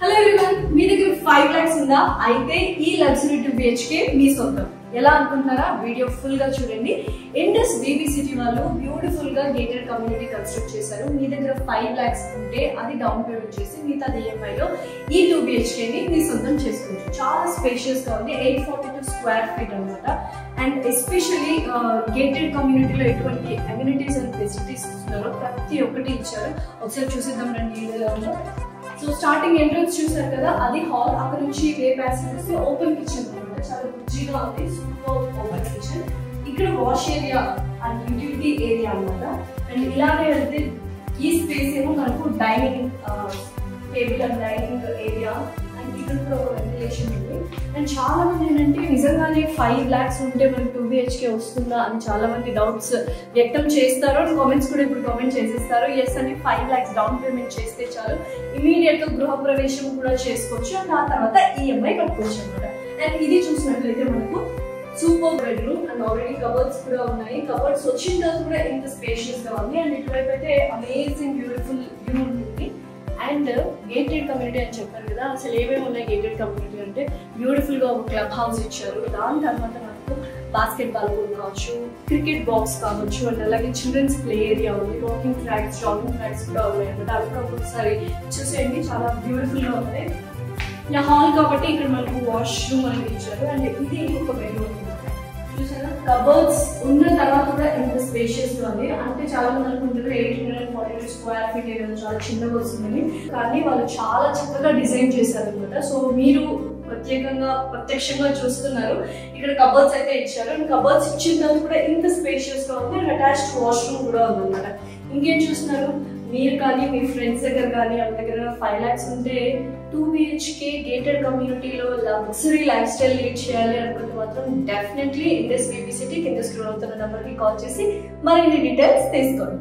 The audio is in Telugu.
హలో ఎవ్రీవన్, మీ దగ్గర 5 lakhs ఉందా? అయితే ఈ లగ్జరీ 2 BHK మీ సొంతం. ఎలా అనుకుంటున్నారా? వీడియో ఫుల్ గా చూడండి. ఇండస్ బీబీ సిటీ వాళ్ళు బ్యూటిఫుల్ గా గేటెడ్ కమ్యూనిటీ కన్స్ట్రక్ట్ చేశారు. మీ దగ్గర 5 lakhs ఉంటే అది డౌన్ పేమెంట్ చేసి మిగతా ఈఎంఐ లో ఈ 2 BHK ని మీ సొంతం చేసుకోవచ్చు. చాలా స్పేషియస్ గా ఉంది, 842 స్క్వేర్ ఫీట్ అన్నమాట. అండ్ ఎస్పెషల్లీ గేటెడ్ కమ్యూనిటీలో ఎటువంటి అమ్యూనిటీస్ అండ్ ఫెసిలిటీస్ ఇస్తున్నారో ప్రతి ఒక్కటి ఇచ్చారు. ఒకసారి చూసేద్దాం రండి ఎలా ఉందో. సో స్టార్టింగ్ ఎంట్రన్స్ చూసారు కదా, అది హాల్. అక్కడ నుంచి వే ప్యాసేజ్ ఓపెన్ కిచెన్ అనమాట. చాలా రుచిగా ఉంది, సూపర్ ఓపెన్ కిచెన్. ఇక్కడ wash area and utility area అనమాట. అండ్ ఇలాగే వెళ్తే ఈ స్పేస్ ఏమో మనకు dining table and dining area. And ఇక్కడ కూడా ఒక వెంటిలేషన్ ఉంది. అండ్ చాలా మంది ఏంటంటే నిజంగానే 5 lakhs ఉంటే మనకి 2 BHK వస్తుందా అని చాలా మంది డౌట్స్ వ్యక్తం చేస్తారు. కామెంట్స్ కూడా ఇప్పుడు కామెంట్ చేసేస్తారు. ఎస్ అని 5 lakhs డౌన్ పేమెంట్ చేస్తే చాలు, ఇమీడియట్ గా గృహ ప్రవేశం కూడా చేసుకోవచ్చు. అండ్ ఆ తర్వాత ఈఎంఐ కట్టుకోవచ్చు అనమాట. అండ్ ఇది చూసినట్లయితే మనకు super bedroom and already cupboards కూడా ఉన్నాయి. కబర్డ్స్ వచ్చిన తర్వాత కూడా ఇంత స్పేషియస్ గా ఉంది. అండ్ ఇటువైపు అయితే అమేజింగ్ బ్యూటిఫుల్ వ్యూ ఉంటుంది. అండ్ గేటెడ్ కమ్యూనిటీ అని చెప్పారు కదా, అసలు ఏమేమి ఉన్నాయి గేటెడ్ కమ్యూనిటీ అంటే బ్యూటిఫుల్ గా ఒక క్లబ్ హౌస్ ఇచ్చారు. దాని తర్వాత మనకు బాస్కెట్ బాల్ కోర్ట్ కావచ్చు, క్రికెట్ బాక్స్ కావచ్చు, అండ్ అలాగే చిల్డ్రన్స్ ప్లే ఏరియా ఉంది. వాకింగ్ ట్రాక్స్, జాగింగ్ ట్రాక్స్ కూడా ఉన్నాయి అనమాట. అవి కూడా ఒకసారి చూసేయండి, చాలా బ్యూటిఫుల్ గా ఉంటాయి. హాల్ కాబట్టి ఇక్కడ మనకు వాష్రూమ్ అనేది ఇచ్చారు. అండ్ ఇది ఒక బెడ్రూమ్ చూసారా. కబర్డ్స్ ఉన్న తర్వాత కూడా ఎంత స్పేషియస్ గా ఉంది అంటే చాలా మంది అనుకుంటారు 842 స్క్వేర్ ఫీట్ ఏదో చాలా చిన్నగా వస్తుందని, కానీ వాళ్ళు చాలా చక్కగా డిజైన్ చేశారు అనమాట. సో మీరు ప్రత్యక్షంగా చూస్తున్నారు. ఇక్కడ కబర్డ్స్ అయితే ఇచ్చారు. అండ్ కబర్డ్స్ ఇచ్చిన తర్వాత కూడా ఇంత స్పేషియస్ గా ఉంది. అండ్ అటాచ్డ్ వాష్రూమ్ కూడా ఉందన్నమాట. ఇంకేం చూస్తున్నారు మీరు కానీ మీ ఫ్రెండ్స్ దగ్గర కానీ వాళ్ళ దగ్గర 5 lakhs ఉంటే 2 BHK గేటెడ్ కమ్యూనిటీలో లగ్జరీ లైఫ్ స్టైల్ లీడ్ చేయాలి అనుకుంటే మాత్రం డెఫినెట్లీ ఇండస్ బీబీ సిటీ కింద స్క్రోల్ అవుతున్న నెంబర్కి కాల్ చేసి మరిన్ని డీటెయిల్స్ తీసుకోండి.